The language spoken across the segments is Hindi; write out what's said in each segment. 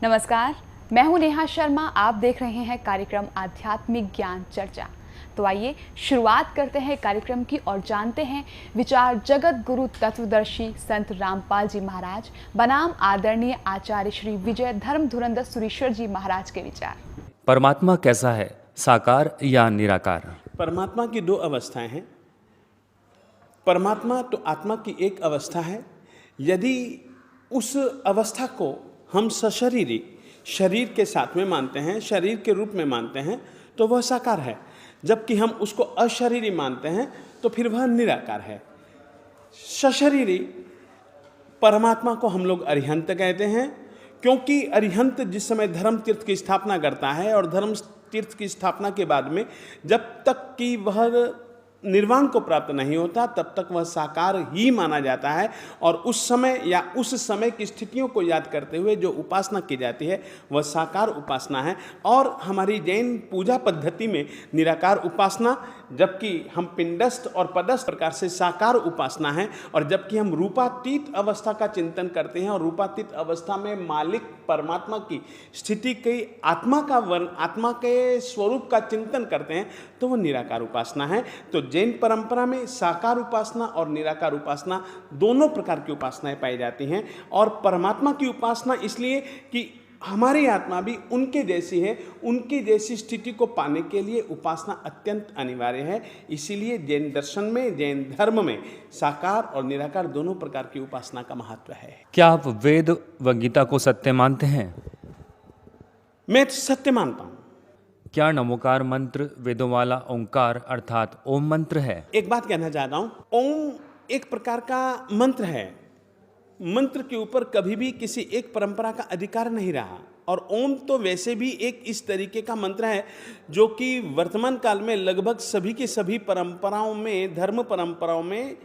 नमस्कार, मैं हूं नेहा शर्मा। आप देख रहे हैं कार्यक्रम आध्यात्मिक ज्ञान चर्चा। तो आइए शुरुआत करते हैं कार्यक्रम की और जानते हैं विचार जगत गुरु तत्वदर्शी संत रामपाल जी महाराज बनाम आदरणीय आचार्य श्री विजय धर्म धुरंधर सुरीश्वर जी महाराज के विचार। परमात्मा कैसा है, साकार या निराकार? परमात्मा की दो अवस्थाएं हैं। परमात्मा तो आत्मा की एक अवस्था है। यदि उस अवस्था को हम सशरीरी शरीर के साथ में मानते हैं, शरीर के रूप में मानते हैं, तो वह साकार है। जबकि हम उसको अशरीरी मानते हैं तो फिर वह निराकार है। सशरीरी परमात्मा को हम लोग अरिहंत कहते हैं, क्योंकि अरिहंत जिस समय धर्म तीर्थ की स्थापना करता है और धर्म तीर्थ की स्थापना के बाद में जब तक कि वह निर्वाण को प्राप्त नहीं होता तब तक वह साकार ही माना जाता है। और उस समय या उस समय की स्थितियों को याद करते हुए जो उपासना की जाती है वह साकार उपासना है। और हमारी जैन पूजा पद्धति में निराकार उपासना, जबकि हम पिंडस्थ और पदस्थ प्रकार से साकार उपासना है। और जबकि हम रूपातीत अवस्था का चिंतन करते हैं और रूपातीत अवस्था में मालिक परमात्मा की स्थिति की आत्मा के स्वरूप का चिंतन करते हैं तो वह निराकार उपासना है। तो जैन परंपरा में साकार उपासना और निराकार उपासना दोनों प्रकार की उपासनाएं पाई जाती हैं। और परमात्मा की उपासना इसलिए कि हमारी आत्मा भी उनके जैसी है, उनकी जैसी स्थिति को पाने के लिए उपासना अत्यंत अनिवार्य है। इसीलिए जैन दर्शन में, जैन धर्म में साकार और निराकार दोनों प्रकार की उपासना का महत्व है। क्या आप वेद व गीता को सत्य मानते हैं? मैं सत्य मानता हूँ। क्या नमोकार मंत्र वेदों वाला ओंकार अर्थात ओम मंत्र है? एक बात कहना चाहता हूँ, ओम एक प्रकार का मंत्र है। मंत्र के ऊपर कभी भी किसी एक परंपरा का अधिकार नहीं रहा। और ओम तो वैसे भी एक इस तरीके का मंत्र है जो कि वर्तमान काल में लगभग सभी की सभी परंपराओं में, धर्म परंपराओं में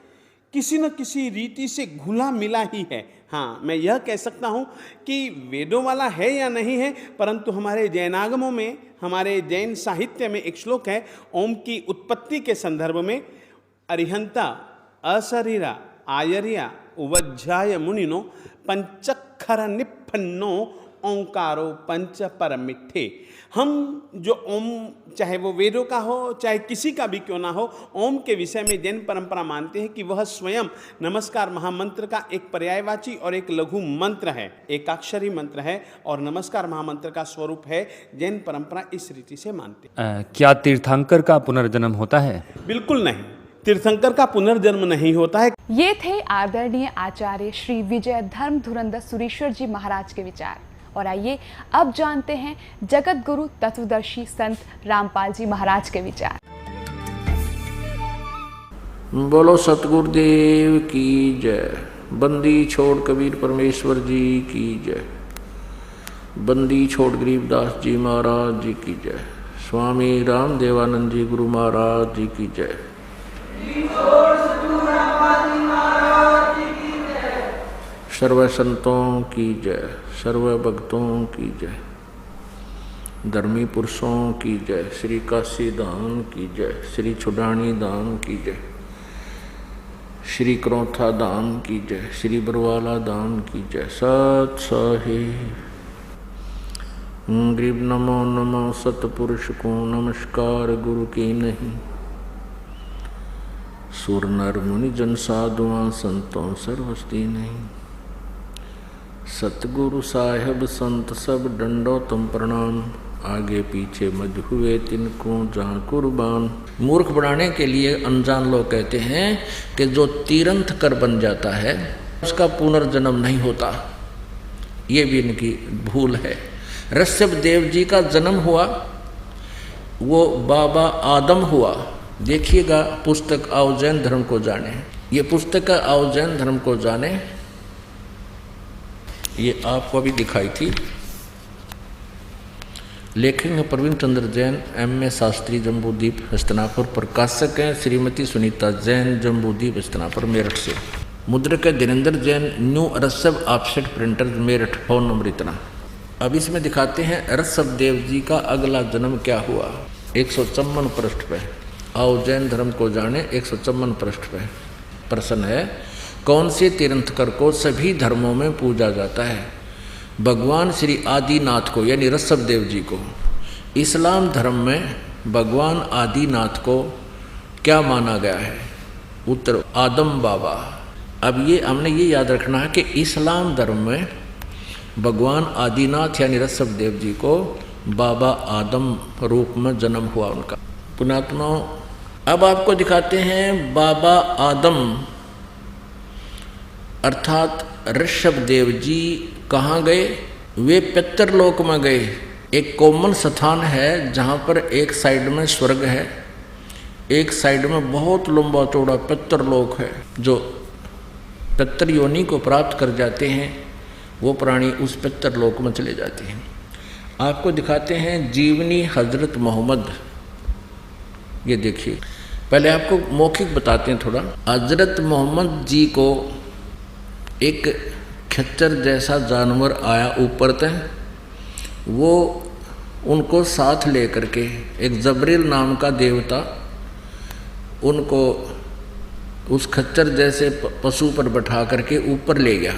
किसी न किसी रीति से घुला मिला ही है। हाँ, मैं यह कह सकता हूँ कि वेदों वाला है या नहीं है, परंतु हमारे जैनागमों में, हमारे जैन साहित्य में एक श्लोक है ओम की उत्पत्ति के संदर्भ में। अरिहंता अशरीरा आयर्या उवज्जाय मुनिनो पंचक्षर निपन्नो ओंकारो पंच परमिट्ठे। हम जो ओम, चाहे वो वेदों का हो चाहे किसी का भी क्यों ना हो, ओम के विषय में जैन परंपरा मानते हैं कि वह स्वयं नमस्कार महामंत्र का एक पर्यायवाची और एक लघु मंत्र है, एकाक्षरी मंत्र है और नमस्कार महामंत्र का स्वरूप है। जैन परंपरा इस रीति से मानते हैं। क्या तीर्थंकर का पुनर्जन्म होता है? बिल्कुल नहीं, तीर्थंकर का पुनर्जन्म नहीं होता है। ये थे आदरणीय आचार्य श्री विजय धर्म धुरंधर सुरीश्वर जी महाराज के विचार। और आइए अब जानते हैं जगत गुरु तत्वदर्शी संत रामपाल जी महाराज के विचार। बोलो सतगुरुदेव की जय। बंदी छोड़ कबीर परमेश्वर जी की जय। बंदी छोड़ गरीबदास जी महाराज जी की जय। स्वामी राम देवानंद जी गुरु महाराज जी की जय। सर्व संतों की जय, सर्व भक्तों की जय, धर्मी पुरुषों की जय, श्री काशी धाम की जय, श्री छुडानी धाम की जय, श्री क्रोथा धाम की जय, श्री बरवाला धाम की जय। सत साहिब गरीब नमो नमो सतपुरुष को नमस्कार गुरु की नहीं। सुर नर मुनि जन साधुआं संतों सर्वस्ती नहीं। सतगुरु साहेब संत सब डंडो तुम प्रणाम। आगे पीछे मज हुए तिनको जहाँ कुर्बान। मूर्ख बनाने के लिए अनजान लोग कहते हैं कि जो तीरंथ कर बन जाता है उसका पुनर्जन्म नहीं होता। ये भी इनकी भूल है। ऋषभ देव जी का जन्म हुआ, वो बाबा आदम हुआ। देखिएगा पुस्तक आओ जैन धर्म को जाने। ये पुस्तक आओ जैन धर्म को जाने, ये आपको अभी दिखाई थी। लेखक हैं प्रवीण चंद्र जैन, M.A. शास्त्री, जम्बूद्वीप हस्तिनापुर। प्रकाशक हैं श्रीमती सुनीता जैन, जम्बूद्वीप हस्तिनापुर मेरठ से। मुद्रक है Dinendra Jain, new Rishabh offset printer Meerut. Phone number इतना। अब इसमें दिखाते हैं ऋषभ देव जी का अगला जन्म क्या हुआ। 154 पृष्ठ पे आओ जैन धर्म को जाने। 154 पृष्ठ पे प्रश्न है, कौन से तीर्थंकर को सभी धर्मों में पूजा जाता है? भगवान श्री आदिनाथ को यानी ऋषभ देव जी को। इस्लाम धर्म में भगवान आदिनाथ को क्या माना गया है? उत्तर आदम बाबा। अब ये हमने ये याद रखना है कि इस्लाम धर्म में भगवान आदिनाथ यानी ऋषभ देव जी को बाबा आदम रूप में जन्म हुआ उनका। पुण्यात्माओं, अब आपको दिखाते हैं बाबा आदम अर्थात ऋषभ देव जी कहाँ गए? वे पितरलोक में गए। एक कॉमन स्थान है जहाँ पर एक साइड में स्वर्ग है, एक साइड में बहुत लंबा चौड़ा पितरलोक है। जो पितर योनि को प्राप्त कर जाते हैं वो प्राणी उस पितरलोक में चले जाते हैं। आपको दिखाते हैं जीवनी हजरत मोहम्मद। ये देखिए, पहले आपको मौखिक बताते हैं थोड़ा। हजरत मोहम्मद जी को एक खच्चर जैसा जानवर आया ऊपर तक, वो उनको साथ लेकर के एक जबरील नाम का देवता उनको उस खच्चर जैसे पशु पर बैठा करके ऊपर ले गया।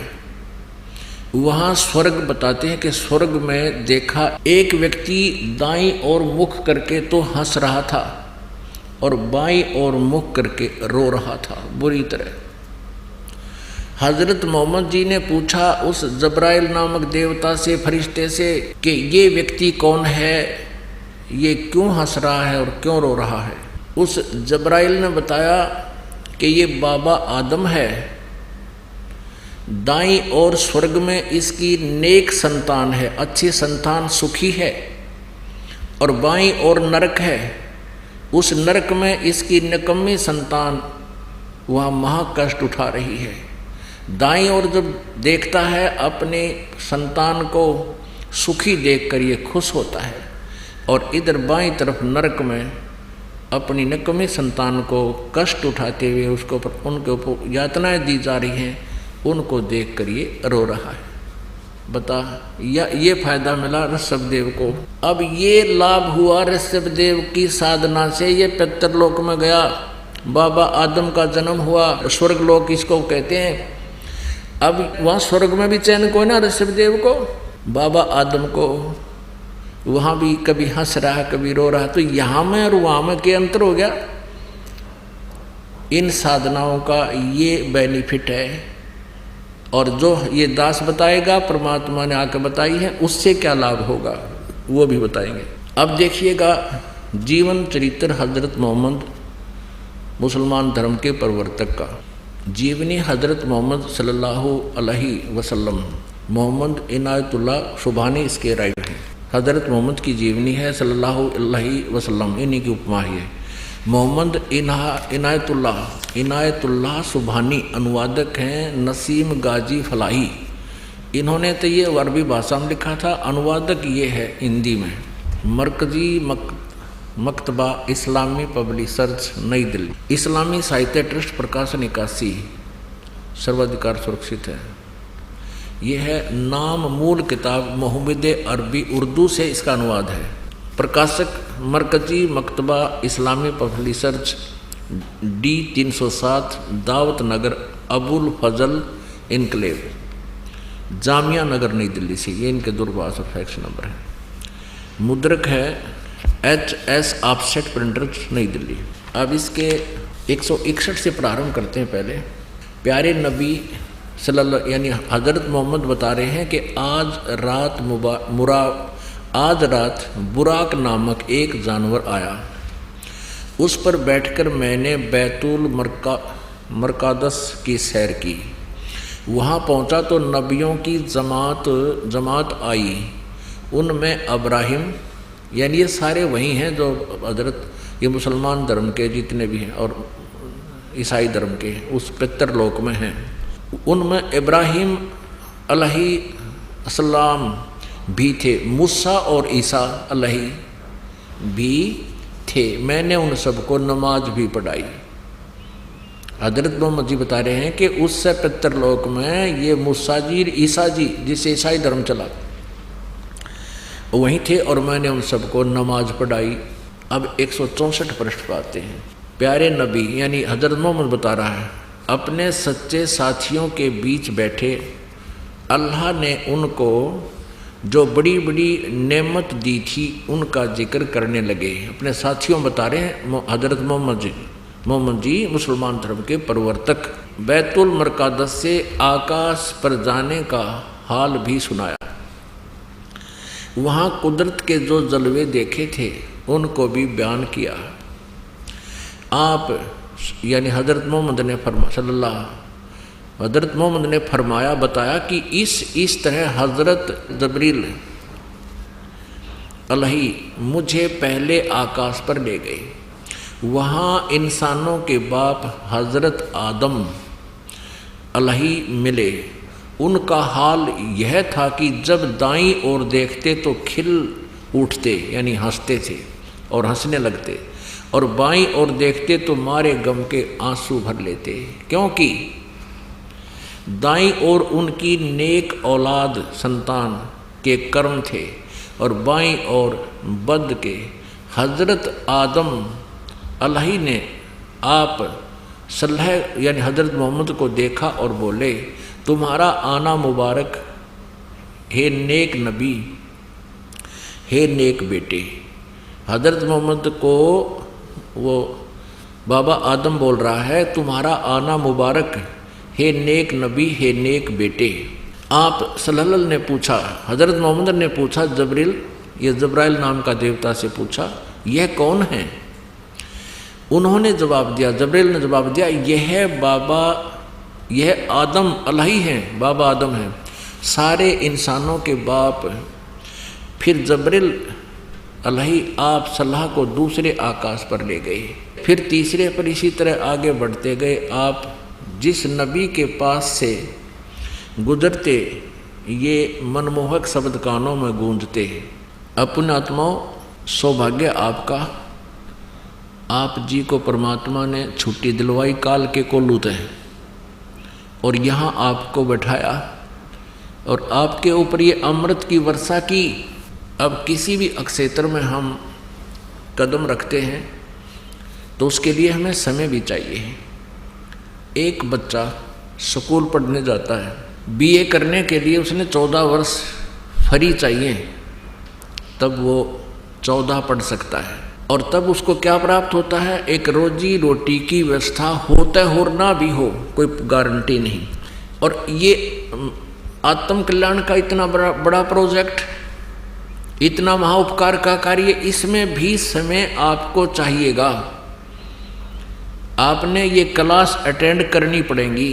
वहाँ स्वर्ग बताते हैं कि स्वर्ग में देखा एक व्यक्ति दाईं ओर मुख करके तो हंस रहा था और बाईं ओर मुख करके रो रहा था बुरी तरह। हजरत मोहम्मद जी ने पूछा उस जबराइल नामक देवता से, फरिश्ते से, कि ये व्यक्ति कौन है, ये क्यों हंस रहा है और क्यों रो रहा है? उस जबराइल ने बताया कि ये बाबा आदम है, दाईं ओर स्वर्ग में इसकी नेक संतान है, अच्छी संतान सुखी है, और बाईं ओर नरक है, उस नरक में इसकी निकम्मी संतान वह महाकष्ट उठा रही है। दाईं ओर जब देखता है अपने संतान को सुखी देखकर ये खुश होता है, और इधर बाईं तरफ नरक में अपनी निकम्मी संतान को कष्ट उठाते हुए उसको उनके ऊपर यातनाएं दी जा रही हैं, उनको देखकर ये रो रहा है। बता, ये फायदा मिला ऋषभदेव को। अब ये लाभ हुआ ऋषभदेव की साधना से, ये पितरलोक में गया, बाबा आदम का जन्म हुआ, स्वर्गलोक इसको कहते हैं। अब वहाँ स्वर्ग में भी चैन को ना ऋषभदेव को, बाबा आदम को, वहाँ भी कभी हंस रहा कभी रो रहा, तो यहाँ में और वहाँ में क्या अंतर हो गया? इन साधनाओं का ये बेनिफिट है, और जो ये दास बताएगा, परमात्मा ने आकर बताई है, उससे क्या लाभ होगा वो भी बताएंगे। अब देखिएगा जीवन चरित्र हजरत मोहम्मद मुसलमान धर्म के प्रवर्तक का। जीवनी हजरत मोहम्मद सल्लल्लाहु अलैहि वसल्लम, मोहम्मद इनायतुल्लाह सुभानी इसके राइटर हैं। हजरत मोहम्मद की जीवनी है सल्लल्लाहु अलैहि वसल्लम, इन्हीं की उपमा ही है। मोहम्मद इनायतुल्लाह सुभानी अनुवादक हैं नसीम गाजी फलाही। इन्होंने तो ये अरबी भाषा में लिखा था, अनुवादक ये है हिंदी में। मरकजी मकतबा इस्लामी पब्लिशर्स नई दिल्ली, इस्लामी साहित्य ट्रस्ट प्रकाशन 81, सर्वाधिकार सुरक्षित है। ये है नाम मूल किताब मोहम्मद अरबी उर्दू से इसका अनुवाद है। प्रकाशक मरकजी मकतबा इस्लामी पब्लिशर्स D 307 दावत नगर अबुल फजल इनकलेव, जामिया नगर नई दिल्ली से, ये इनके दूरभाष और फैक्स नंबर है। मुद्रक है HS ऑफसेट प्रिंटर्स नई दिल्ली। अब इसके 161 से प्रारंभ करते हैं। पहले प्यारे नबी सल्लल्लाहु यानी हजरत मोहम्मद बता रहे हैं कि आज रात बुराक नामक एक जानवर आया, उस पर बैठकर मैंने बैतुल मरकादस की सैर की। वहाँ पहुँचा तो नबियों की जमात आई, उनमें अब्राहिम, यानी ये सारे वही हैं जो हजरत ये मुसलमान धर्म के जितने भी हैं और ईसाई धर्म के उस पितरलोक में हैं, उनमें इब्राहिम अलैहिस्सलाम भी थे, मूसा और ईसा अलैहि भी थे। मैंने उन सबको नमाज भी पढ़ाई। हजरत मोहम्मद जी बता रहे हैं कि उससे पितरलोक में ये मूसा जी ईसा जी जिससे ईसाई धर्म चला वहीं थे और मैंने उन सबको नमाज पढ़ाई। अब 164 पृष्ठ पाते हैं। प्यारे नबी यानी हजरत मोहम्मद बता रहा है, अपने सच्चे साथियों के बीच बैठे अल्लाह ने उनको जो बड़ी बड़ी नेमत दी थी उनका जिक्र करने लगे। अपने साथियों बता रहे हैं हजरत मोहम्मद जी मुसलमान धर्म के प्रवर्तक। बैतुल मरकादस से आकाश पर जाने का हाल भी सुनाया। वहाँ कुदरत के जो जलवे देखे थे उनको भी बयान किया। आप यानी हजरत मोहम्मद ने फरमाया बताया कि इस तरह हजरत जबरील अलही मुझे पहले आकाश पर ले गए। वहाँ इंसानों के बाप हजरत आदम अलही मिले। उनका हाल यह था कि जब दाईं ओर देखते तो खिल उठते यानी हंसते थे और हंसने लगते, और बाईं ओर देखते तो मारे गम के आंसू भर लेते, क्योंकि दाईं ओर उनकी नेक औलाद संतान के कर्म थे और बाईं ओर बद के। हजरत आदम अलही ने आप सल्लल्लाहु यानी हजरत मोहम्मद को देखा और बोले, तुम्हारा आना मुबारक हे नेक नबी, हे नेक बेटे। हजरत मोहम्मद को वो बाबा आदम बोल रहा है, तुम्हारा आना मुबारक हे नेक नबी, हे नेक बेटे। आप सल्लल्लाहु ने पूछा, हजरत मोहम्मद ने पूछा जबरील, ये जब्राइल नाम का देवता से पूछा, यह कौन है? उन्होंने जवाब दिया, जबरील ने जवाब दिया, यह आदम अलही हैं, बाबा आदम हैं, सारे इंसानों के बाप। फिर जबरील अलही आप सल्लल्लाहु को दूसरे आकाश पर ले गए, फिर तीसरे पर इसी तरह आगे बढ़ते गए। आप जिस नबी के पास से गुजरते ये मनमोहक शब्द कानों में गूंजते। अपने आत्माओं, सौभाग्य आपका, आप जी को परमात्मा ने छुट्टी दिलवाई काल के कोल्लू तय और यहाँ आपको बैठाया और आपके ऊपर ये अमृत की वर्षा की। अब किसी भी अक्षेत्र में हम कदम रखते हैं तो उसके लिए हमें समय भी चाहिए। एक बच्चा स्कूल पढ़ने जाता है, बीए करने के लिए उसने 14 वर्ष फ्री चाहिए, तब वो 14 पढ़ सकता है। और तब उसको क्या प्राप्त होता है? एक रोजी रोटी की व्यवस्था होता हो ना भी हो, कोई गारंटी नहीं। और ये आत्म कल्याण का इतना बड़ा प्रोजेक्ट, इतना महाउपकार का कार्य, इसमें भी समय आपको चाहिएगा। आपने ये क्लास अटेंड करनी पड़ेगी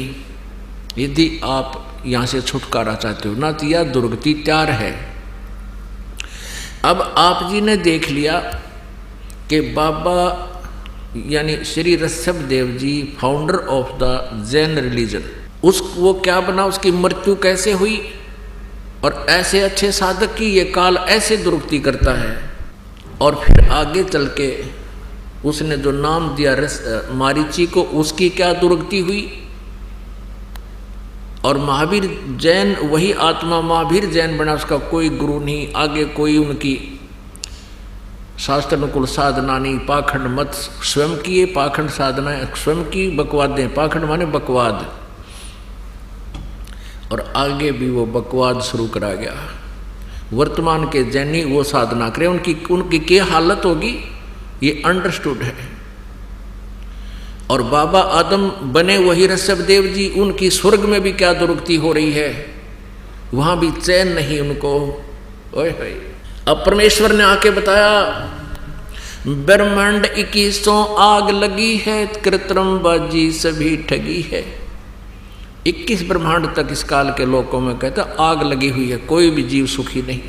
यदि आप यहाँ से छुटकारा चाहते हो, ना तो यह दुर्गति तैयार है। अब आप जी ने देख लिया कि बाबा यानी Shri Rishabh Dev ji, founder of the Jain religion, वो क्या बना, उसकी मृत्यु कैसे हुई, और ऐसे अच्छे साधक की ये काल ऐसे दुर्गति करता है। और फिर आगे चल के उसने जो नाम दिया मारीची को, उसकी क्या दुर्गति हुई। और महावीर जैन, वही आत्मा महावीर जैन बना, उसका कोई गुरु नहीं, आगे कोई उनकी शास्त्र अनुकूल साधना नहीं, पाखंड मत स्वयं किए, पाखंड साधना स्वयं की, बकवादें, पाखंड माने बकवाद, और आगे भी वो बकवाद शुरू करा गया। वर्तमान के जैनी वो साधना करें, उनकी क्या हालत होगी ये अंडरस्टूड है। और बाबा आदम बने वही ऋषभ देव जी, उनकी स्वर्ग में भी क्या दुर्गति हो रही है, वहां भी चैन नहीं उनको। ओए होए, अब परमेश्वर ने आके बताया, ब्रह्मांड 2100 आग लगी है, कृत्रिम बाजी सभी ठगी है। 21 ब्रह्मांड तक इस काल के लोकों में कहता आग लगी हुई है, कोई भी जीव सुखी नहीं।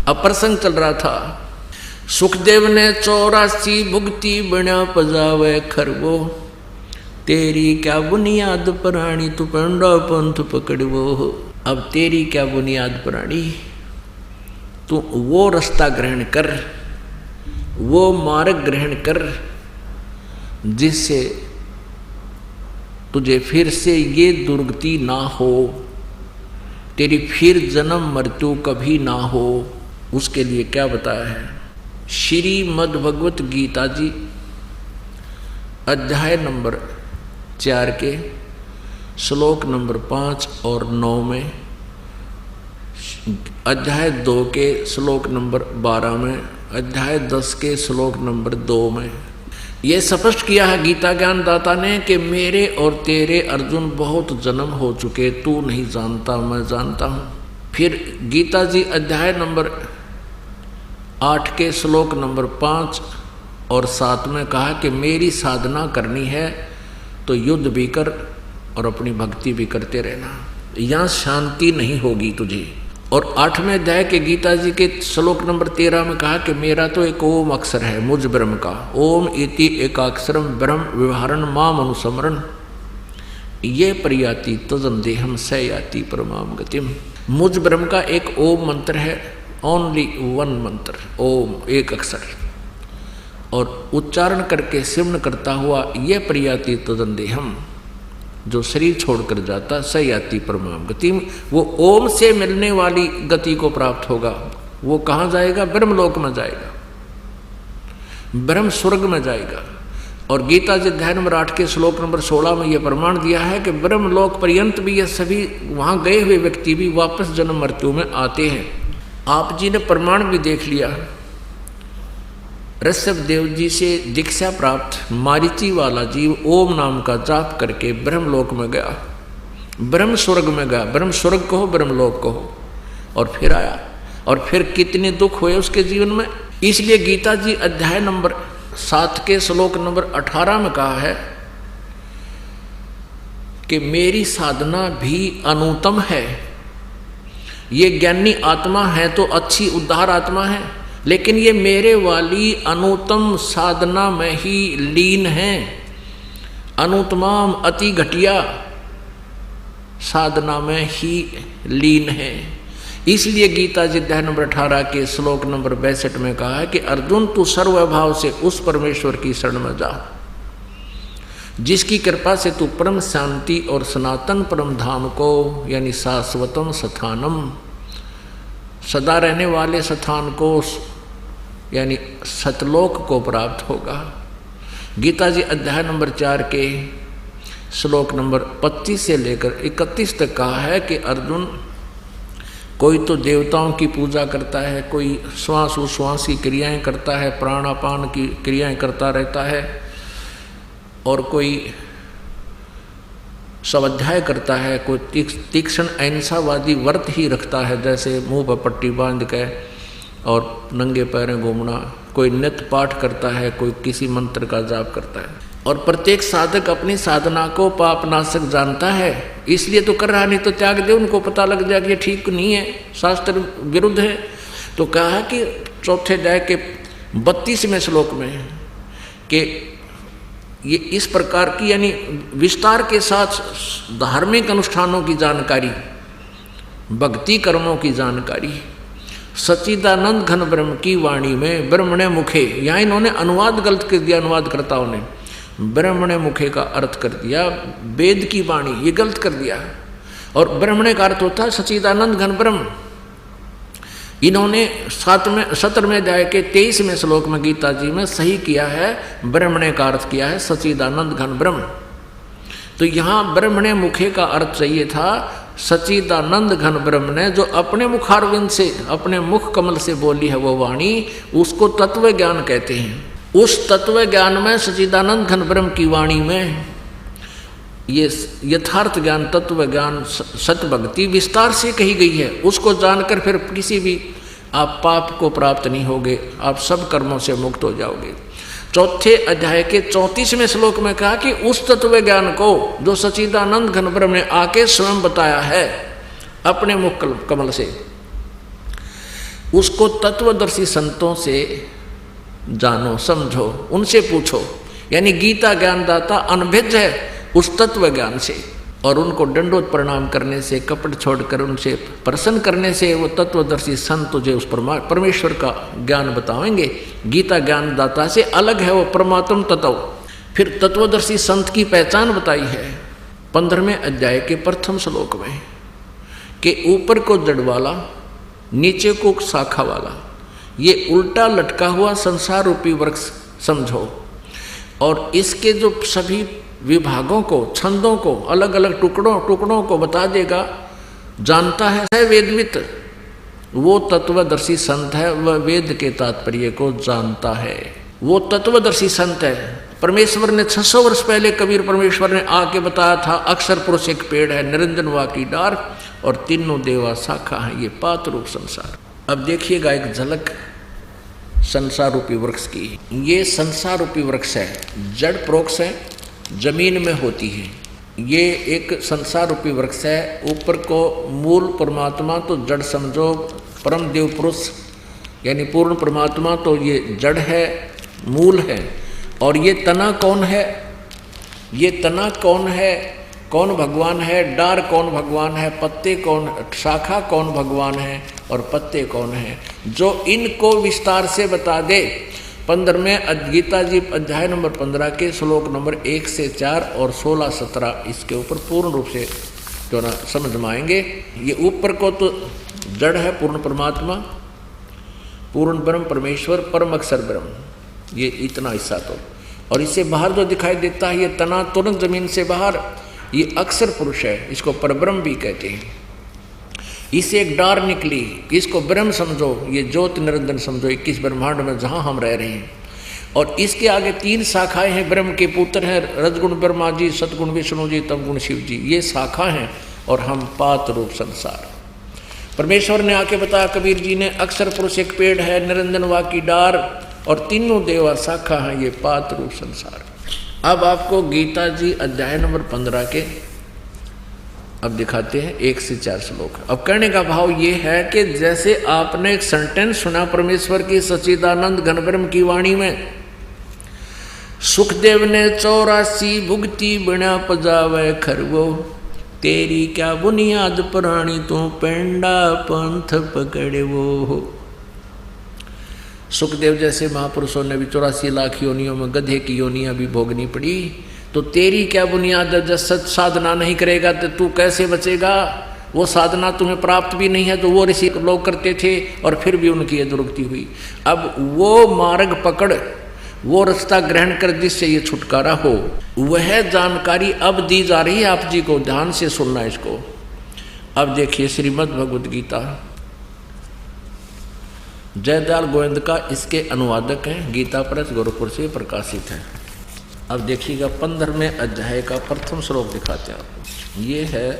अब प्रसंग चल रहा था, सुखदेव ने 84 भुगती बना पजावे खरवो, तेरी क्या बुनियाद प्राणी तू पंडा पंथ पकड़वो। अब तेरी क्या बुनियाद प्राणी, तू वो रास्ता ग्रहण कर, वो मार्ग ग्रहण कर जिससे तुझे फिर से ये दुर्गति ना हो, तेरी फिर जन्म मृत्यु कभी ना हो। उसके लिए क्या बताया है? श्रीमद् भगवत गीता जी अध्याय नंबर 4 के श्लोक नंबर 5 और 9 में अध्याय 2 के श्लोक नंबर 12 में, अध्याय 10 के श्लोक नंबर 2 में ये स्पष्ट किया है गीता ज्ञान दाता ने कि मेरे और तेरे अर्जुन बहुत जन्म हो चुके, तू नहीं जानता, मैं जानता हूँ। फिर गीता जी अध्याय नंबर 8 के श्लोक नंबर 5 और 7 में कहा कि मेरी साधना करनी है तो युद्ध भी कर और अपनी भक्ति भी करते रहना, यहाँ शांति नहीं होगी तुझे। और 8वें अध्याय के गीता जी के श्लोक नंबर 13 में कहा कि मेरा तो एक ओम अक्षर है मुझ ब्रह्म का, ओम इति एकाक्षरम ब्रह्म व्यवहारण माम अनुस्मरण ये प्रयाति तजन देहम स याति परमाम गतिम। मुझ ब्रह्म का एक ओम मंत्र है, ओनली वन मंत्र, ओम एक अक्षर, और उच्चारण करके सिमरण करता हुआ ये प्रयाति तजन देहम, जो शरीर छोड़कर जाता स याति परमाम गति, वो ओम से मिलने वाली गति को प्राप्त होगा। वो कहाँ जाएगा? ब्रह्मलोक में जाएगा, ब्रह्म स्वर्ग में जाएगा। और गीता जी अध्याय नंबर 8 के श्लोक नंबर 16 में यह प्रमाण दिया है कि ब्रह्मलोक पर्यंत भी ये सभी वहाँ गए हुए व्यक्ति भी वापस जन्म मृत्यु में आते हैं। आप जी ने प्रमाण भी देख लिया, ऋषभ देव जी से दीक्षा प्राप्त मारीची वाला जीव ओम नाम का जाप करके ब्रह्मलोक में गया, ब्रह्म स्वर्ग में गया, ब्रह्म स्वर्ग कहो ब्रह्मलोक कहो, और फिर आया। और फिर कितने दुख हुए उसके जीवन में। इसलिए गीता जी अध्याय नंबर 7 के श्लोक नंबर 18 में कहा है कि मेरी साधना भी अनुत्तम है। ये ज्ञानी आत्मा है तो अच्छी उद्धार आत्मा है, लेकिन ये मेरे वाली अनुत्तम साधना में ही लीन है, अनुत्तमाम अति घटिया साधना में ही लीन है। इसलिए गीता जी अध्याय नंबर 18 के श्लोक नंबर 62 में कहा है कि अर्जुन तू सर्वभाव से उस परमेश्वर की शरण में जा जिसकी कृपा से तू परम शांति और सनातन परम धाम को, यानी शाश्वतम स्थानम, सदा रहने वाले स्थान को, यानी सतलोक को प्राप्त होगा। गीता जी अध्याय नंबर 4 के श्लोक नंबर 25 से लेकर 31 तक कहा है कि अर्जुन कोई तो देवताओं की पूजा करता है, कोई श्वास उश्वास की क्रियाएं करता है, प्राणापान की क्रियाएं करता रहता है, और कोई स्वाध्याय करता है, कोई तीक्ष्ण अहिंसावादी व्रत ही रखता है, जैसे मुंह पर पट्टी बांध के और नंगे पैरें घूमना, कोई नित्य पाठ करता है, कोई किसी मंत्र का जाप करता है। और प्रत्येक साधक अपनी साधना को पापनाशक जानता है, इसलिए तो कर रहा, नहीं तो त्याग दे, उनको पता लग जाए कि ये ठीक नहीं है, शास्त्र विरुद्ध है। तो कहा है कि चौथे अध्याय के 32वें श्लोक में कि ये इस प्रकार की, यानी विस्तार के साथ धार्मिक अनुष्ठानों की जानकारी, भक्ति कर्मों की जानकारी, सच्चिदानंद घन ब्रह्म की वाणी में ब्रह्मणे मुखे, यहाँ इन्होंने अनुवाद गलत कर दिया, अनुवादकर्ताओं ने ब्रह्मणे मुखे का अर्थ कर दिया वेद की वाणी, ये गलत कर दिया। और ब्रह्मणे का अर्थ होता है सच्चिदानंद घन ब्रह्म। इन्होंने 17वें अध्याय के 23वें श्लोक में गीता जी में सही किया है, ब्रह्मणे का अर्थ किया है सच्चिदानंद घन ब्रह्म। तो यहाँ ब्रह्मणे मुखे का अर्थ चाहिए था सच्चिदानंद घन ब्रह्म ने जो अपने मुखारविंद से, अपने मुख कमल से बोली है वो वाणी, उसको तत्व ज्ञान कहते हैं। उस तत्व ज्ञान में, सच्चिदानंद घन ब्रह्म की वाणी में, ये यथार्थ ज्ञान, तत्व ज्ञान, सत्य भक्ति विस्तार से कही गई है। उसको जानकर फिर किसी भी आप पाप को प्राप्त नहीं होगे, आप सब कर्मों से मुक्त हो जाओगे। चौथे अध्याय के 34वें श्लोक में कहा कि उस तत्व ज्ञान को जो सच्चिदानंद घन ब्रह्म ने आके स्वयं बताया है अपने मुख कमल से, उसको तत्वदर्शी संतों से जानो, समझो, उनसे पूछो। यानी गीता ज्ञानदाता अनभिज्ञ है उस तत्व ज्ञान से, और उनको दंडोत प्रणाम करने से, कपट छोड़कर उनसे प्रसन्न करने से वो तत्वदर्शी संत तुझे उस परमेश्वर का ज्ञान बताएंगे। गीता ज्ञानदाता से अलग है वो परमात्म तत्व। फिर तत्वदर्शी संत की पहचान बताई है 15वें अध्याय के प्रथम श्लोक में कि ऊपर को जड़ वाला, नीचे को शाखा वाला, ये उल्टा लटका हुआ संसार रूपी वृक्ष समझो, और इसके जो सभी विभागों को, छंदों को, अलग अलग टुकड़ों को बता देगा, जानता है वेदवित, वो तत्वदर्शी संत है, वह वेद के तात्पर्य को जानता है, वो तत्वदर्शी संत है। परमेश्वर ने 600 वर्ष पहले कबीर परमेश्वर ने आके बताया था, अक्षर पुरुष एक पेड़ है, निरंजन वा की डार और तीनों देवा शाखा है, ये पात रूप संसार। अब देखिएगा एक झलक संसार रूपी वृक्ष की। ये संसार रूपी वृक्ष है, जड़ प्रोक्ष है, जमीन में होती है। ये एक संसार रूपी वृक्ष है, ऊपर को मूल परमात्मा तो जड़ समझो, परम देव पुरुष यानी पूर्ण परमात्मा तो ये जड़ है, मूल है। और ये तना कौन है, ये तना कौन है, कौन भगवान है, डार कौन भगवान है, पत्ते कौन, शाखा कौन भगवान है और पत्ते कौन है, जो इनको विस्तार से बता दे। 15वें गीता जी अध्याय नंबर 15 के श्लोक नंबर 1 से 4 और 16-17 इसके ऊपर पूर्ण रूप से जो ना समझ में आएंगे। ये ऊपर को तो जड़ है पूर्ण परमात्मा, पूर्ण ब्रह्म परमेश्वर, परम अक्षर ब्रह्म, ये इतना हिस्सा तो। और इससे बाहर जो दिखाई देता है ये तना तुरंत जमीन से बाहर, ये अक्षर पुरुष है, इसको परब्रह्म भी कहते हैं। इससे एक डार निकली, इसको ब्रह्म समझो, ये ज्योति निरंजन समझो, 21 ब्रह्मांड में जहाँ हम रह रहे हैं। और इसके आगे 3 शाखाएं हैं, ब्रह्म के पुत्र हैं, रजगुण ब्रह्मा जी, सतगुण विष्णु जी, तमगुण शिव जी, ये शाखा हैं। और हम पात रूप संसार। परमेश्वर ने आके बताया कबीर जी ने, अक्षर पुरुष एक पेड़ है, निरंजन वा की डार और तीनों देवा शाखा है, ये पात रूप संसार। अब आपको गीता जी अध्याय नंबर 15 के अब दिखाते हैं 1 से 4 श्लोक। अब कहने का भाव ये है कि जैसे आपने एक सेंटेंस सुना परमेश्वर की सच्चिदानंद घनब्रह्म की वाणी में, सुखदेव ने 84 भुगती बिना पजावे खरवो, तेरी क्या बुनियाद प्राणी तू पेंडा पंथ पकड़े वो। सुखदेव जैसे महापुरुषों ने भी 84 लाख योनियों में गधे की योनियां भी भोगनी पड़ी, तो तेरी क्या बुनियाद है? जब सच साधना नहीं करेगा तो तू कैसे बचेगा? वो साधना तुम्हें प्राप्त भी नहीं है, तो वो ऋषि लोग करते थे और फिर भी उनकी ये दुर्गति हुई। अब वो मार्ग पकड़, वो रास्ता ग्रहण कर जिससे ये छुटकारा हो, वह जानकारी अब दी जा रही है आप जी को, ध्यान से सुनना इसको। अब देखिए श्रीमद् भगवद गीता, जयदयाल गोविंद का इसके अनुवादक हैं, गीता प्रेस गोरखपुर से प्रकाशित है। अब देखिएगा 15वें अध्याय का प्रथम श्लोक दिखाते हैं आपको। ये है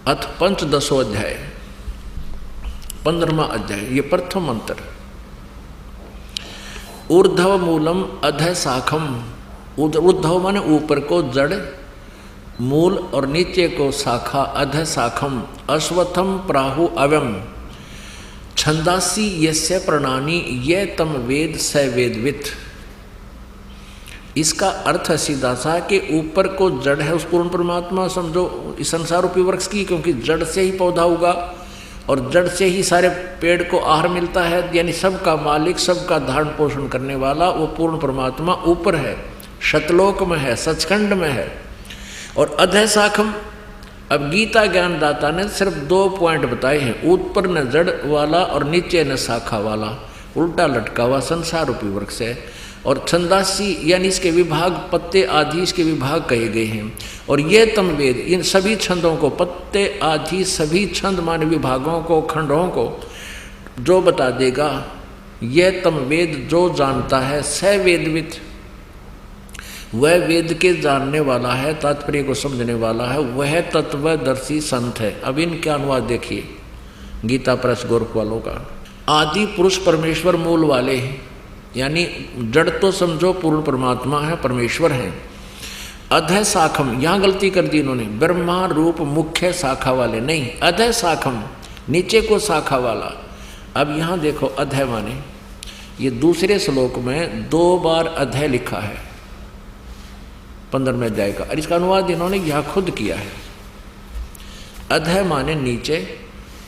अथ पंचदशो अध्याय, 15वां अध्याय, ये प्रथम मंत्र। ऊर्ध्व मूलम अधः शाखम, ऊर्ध्व माने ऊपर को जड़, मूल और नीचे को शाखा, अधः शाखम, अश्वत्थम प्राहु अव्यम, छंदासी यस्य प्रणानी ये तम वेद स वेदवित। इसका अर्थ है सीधा सा कि ऊपर को जड़ है उस पूर्ण परमात्मा समझो, इस संसार रूपी वृक्ष की, क्योंकि जड़ से ही पौधा होगा और जड़ से ही सारे पेड़ को आहार मिलता है, यानी सबका मालिक, सबका धारण पोषण करने वाला वो पूर्ण परमात्मा ऊपर है, शतलोक में है, सचखंड में है। और अधः शाखम, अब गीता ज्ञानदाता ने सिर्फ 2 पॉइंट बताए हैं, ऊपर न जड़ वाला और नीचे न शाखा वाला, उल्टा लटका हुआ संसार रूपी वृक्ष है। और छंदासी यानी इसके विभाग, पत्ते आदि इसके विभाग कहे गए हैं। और ये तम वेद, इन सभी छंदों को, पत्ते आदि सभी छंद मान विभागों को, खंडों को जो बता देगा, ये तम वेद जो जानता है, स वेदवित, वह वेद के जानने वाला है, तात्पर्य को समझने वाला है, वह तत्वदर्शी संत है। अब इनका अनुवाद देखिए गीता प्रेस गोरख वालों का। आदि पुरुष परमेश्वर मूल वाले हैं, यानी जड़ तो समझो पूर्ण परमात्मा है, परमेश्वर हैं। अधः शाखम, यहाँ गलती कर दी इन्होंने, ब्रह्मा रूप मुख्य शाखा वाले नहीं, अधः शाखम नीचे को शाखा वाला। अब यहाँ देखो अधः माने, ये दूसरे श्लोक में 2 बार अधः लिखा है 15वें अध्याय का, और इसका अनुवाद इन्होंने यहाँ खुद किया है। अधः माने नीचे,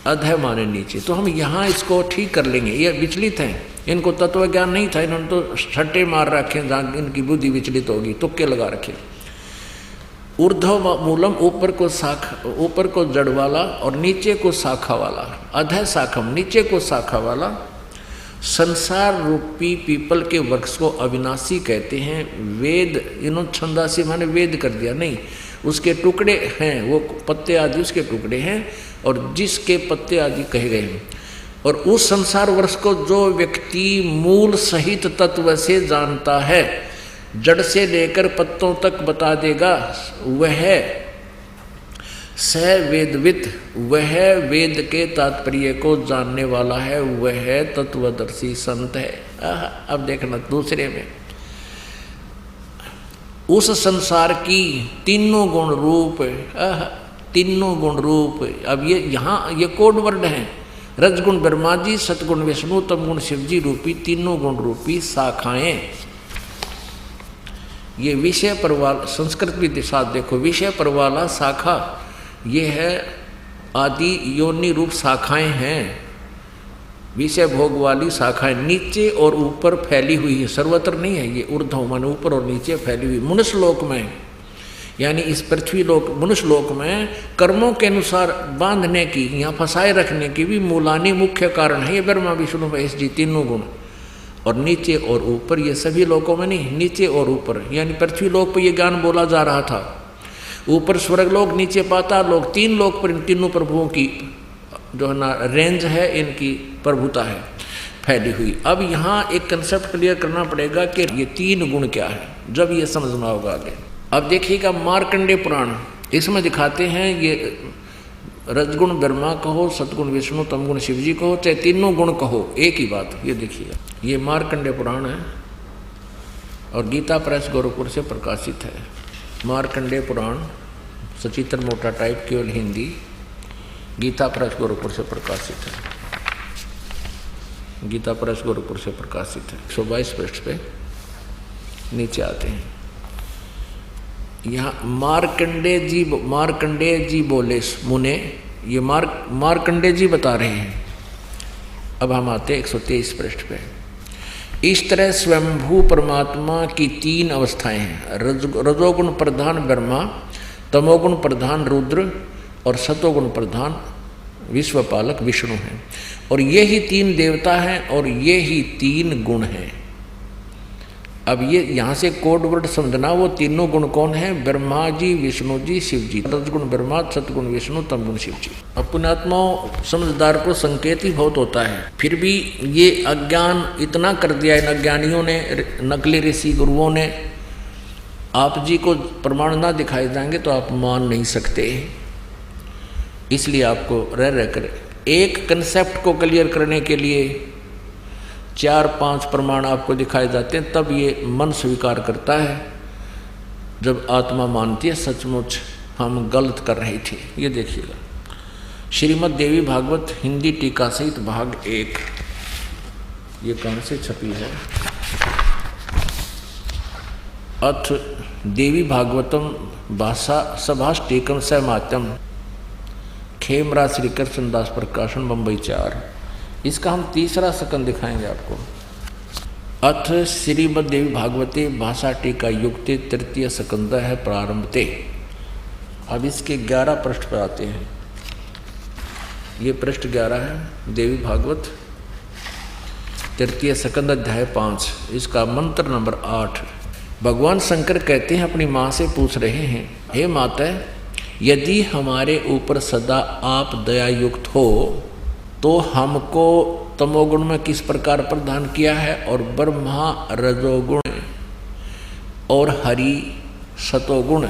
अधः माने नीचे, तो हम यहाँ इसको ठीक कर लेंगे। ये विचलित हैं, इनको तत्व ज्ञान नहीं था, इन्होंने तो छट्टे मार रखे जहाँ इनकी बुद्धि विचलित होगी, तुक्के लगा रखे। ऊर्ध्व मूलम, ऊपर को शाखा, ऊपर को जड़ वाला और नीचे को शाखा वाला, अधः शाखम नीचे को शाखा वाला। संसार रूपी पीपल के वृक्ष को अविनाशी कहते हैं। वेद, इन्होंने छंदासी माने वेद कर दिया, नहीं, उसके टुकड़े हैं, वो पत्ते आदि उसके टुकड़े हैं, और जिसके पत्ते आदि कहे गए हैं। और उस संसार वर्ष को जो व्यक्ति मूल सहित तत्व से जानता है, जड़ से लेकर पत्तों तक बता देगा, वह स वेदवित, वह वेद के तात्पर्य को जानने वाला है, वह तत्वदर्शी संत है। अब देखना दूसरे में, उस संसार की तीनों गुण रूप, तीनों गुण रूप। अब ये यहाँ ये कोड वर्ड हैं, रजगुण ब्रह्मा जी, सतगुण विष्णु, तमगुण शिव जी रूपी तीनों गुण रूपी शाखाएं। ये विषय पर वाला, संस्कृत भी दिशा देखो, विषय पर वाला शाखा ये है आदि योनि रूप शाखाएं हैं, विषय भोग वाली शाखाएं नीचे और ऊपर फैली हुई है, सर्वत्र नहीं है ये, ऊर्ध्व माने ऊपर और नीचे फैली हुई। मनुष्य लोक में यानी इस पृथ्वी लोक, मनुष्य लोक में कर्मों के अनुसार बांधने की, यहाँ फंसाए रखने की भी मूलानी मुख्य कारण है ये ब्रह्मा विष्णु महेश जी तीनों गुण। और नीचे और ऊपर, ये सभी लोकों में नहीं, नीचे और ऊपर, यानी पृथ्वी लोक पर ये ज्ञान बोला जा रहा था। ऊपर स्वर्ग लोक, नीचे पाताल लोक, तीन लोक पर इन तीनों प्रभुओं की जो है ना रेंज है, इनकी प्रभुता है फैली हुई। अब यहाँ एक कंसेप्ट क्लियर करना पड़ेगा कि ये तीन गुण क्या है, जब ये समझना होगा आगे। अब देखिएगा मार्कंडेय पुराण, इसमें दिखाते हैं ये रजगुण ब्रह्मा कहो, सतगुण विष्णु, तमगुण शिव जी कहो, चाहे तीनों गुण कहो, एक ही बात। ये देखिएगा, ये मार्कंडेय पुराण है और गीता प्रेस गोरखपुर से प्रकाशित है। मार्कंडेय पुराण सचित्र मोटा टाइप, केवल हिंदी, गीता प्रेस गोरखपुर से प्रकाशित है। गीता प्रेस गोरखपुर से प्रकाशित है। 122 पृष्ठ पे नीचे आते हैं, यहाँ मार्कंडेय जी बोले मुने, ये मार्कंडेय जी बता रहे हैं। अब हम आते हैं 123 पृष्ठ पे। इस तरह स्वयंभू परमात्मा की तीन अवस्थाएं हैं, रजोगुण प्रधान ब्रह्मा, तमोगुण प्रधान रुद्र और सतोगुण प्रधान विश्वपालक विष्णु हैं। और ये ही तीन देवता हैं और ये ही तीन गुण हैं। अब ये यहाँ से कोड वर्ड समझना, वो तीनों गुण कौन है? ब्रह्मा जी, विष्णु जी, शिव जी। रजगुण ब्रह्मा, सतगुण विष्णु, तमगुण शिव जी। अब पुण्यात्माओं, समझदार को संकेत ही बहुत होता है, फिर भी ये अज्ञान इतना कर दिया इन अज्ञानियों ने, नकली ऋषि गुरुओं ने। आप जी को प्रमाण ना दिखाए जाएंगे तो आप मान नहीं सकते, इसलिए आपको रह कर एक कंसेप्ट को क्लियर करने के लिए 4-5 प्रमाण आपको दिखाए जाते हैं, तब ये मन स्वीकार करता है। जब आत्मा मानती है सचमुच हम गलत कर रहे थे। ये देखिएगा, श्रीमद् देवी भागवत हिंदी टीका सहित भाग 1, ये कहाँ से छपी है? अथ देवी भागवतम भाषा सभाष्टीकम सहमात्यम, खेमराज श्री कृष्णदास प्रकाशन, बम्बई 4। इसका हम तीसरा सकंद दिखाएंगे आपको। अथ श्रीमद् देवी भागवते भाषा टीका युक्ते तृतीय सकंद है प्रारंभते। अब इसके 11 पृष्ठ पर आते हैं। ये पृष्ठ 11 है, देवी भागवत तृतीय सकंद अध्याय 5, इसका मंत्र नंबर 8। भगवान शंकर कहते हैं, अपनी माँ से पूछ रहे हैं, हे माता, यदि हमारे ऊपर सदा आप दया युक्त हो तो हमको तमोगुण में किस प्रकार प्रदान किया है, और ब्रह्मा रजोगुण और हरि सतोगुण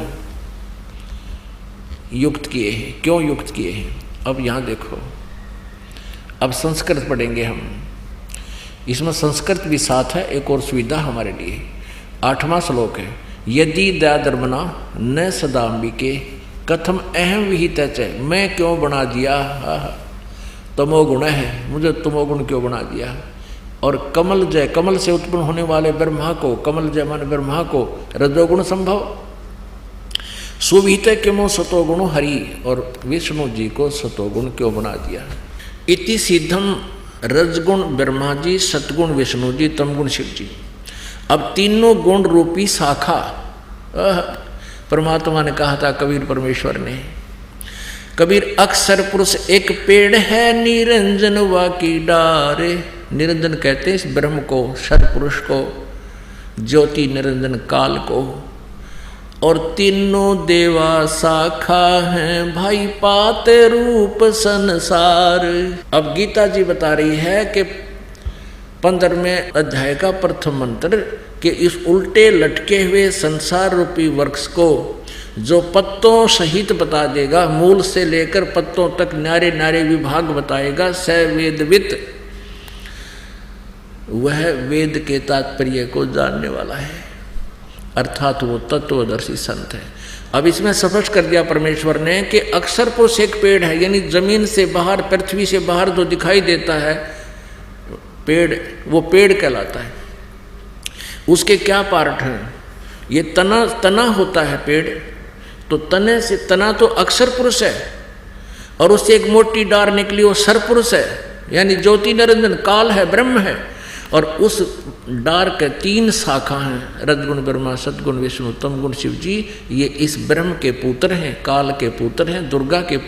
युक्त किए हैं, क्यों युक्त किए हैं? अब यहाँ देखो, अब संस्कृत पढ़ेंगे हम, इसमें संस्कृत भी साथ है, एक और सुविधा हमारे लिए। 8वां श्लोक है, यदि दया धर्मना न सदाम्बिके कथम अहम विहित च, मैं क्यों बना दिया, तमोगुण है, मुझे तमोगुण क्यों बना दिया। और कमल जय, कमल से उत्पन्न होने वाले ब्रह्मा को, कमल जय मान ब्रह्मा को रजोगुण संभव, सुविहित क्यों सतोगुण हरि, और विष्णु जी को सतोगुण क्यों बना दिया। इति सिद्धम रजगुण ब्रह्मा जी, सतगुण विष्णु जी, तमगुण शिव जी। अब तीनों गुण रूपी शाखा परमात्मा ने कहा था, कबीर परमेश्वर ने, कबीर अक्षर पुरुष एक पेड़ है, निरंजन वाकी डारे। निरंजन कहते हैं इस ब्रह्म को, सर पुरुष को, ज्योति निरंजन काल को। और तीनों देवा शाखा हैं, भाई पाते रूप संसार। अब गीता जी बता रही है कि 15वें अध्याय का प्रथम मंत्र कि इस उल्टे लटके हुए संसार रूपी वृक्ष को जो पत्तों सहित बता देगा, मूल से लेकर पत्तों तक न्यारे न्यारे विभाग बताएगा, स वेदवित, वह वेद के तात्पर्य को जानने वाला है, अर्थात वो तत्वदर्शी संत है। अब इसमें स्पष्ट कर दिया परमेश्वर ने कि अक्षर पुरुष एक पेड़ है, यानी जमीन से बाहर, पृथ्वी से बाहर जो दिखाई देता है पेड़, वो पेड़ कहलाता है। उसके क्या पार्ट हैं? ये तना होता है पेड़, तो तने से तना तो अक्षर पुरुष है, और उससे एक मोटी डार निकली वो सरपुरुष है, यानी ज्योति निरंजन काल है, ब्रह्म है। और उस डार के 3 शाखा हैं, रजगुण ब्रह्मा, सदगुण विष्णु, तम गुण शिव जी। ये इस ब्रह्म के पुत्र हैं, काल के पुत्र हैं, दुर्गा के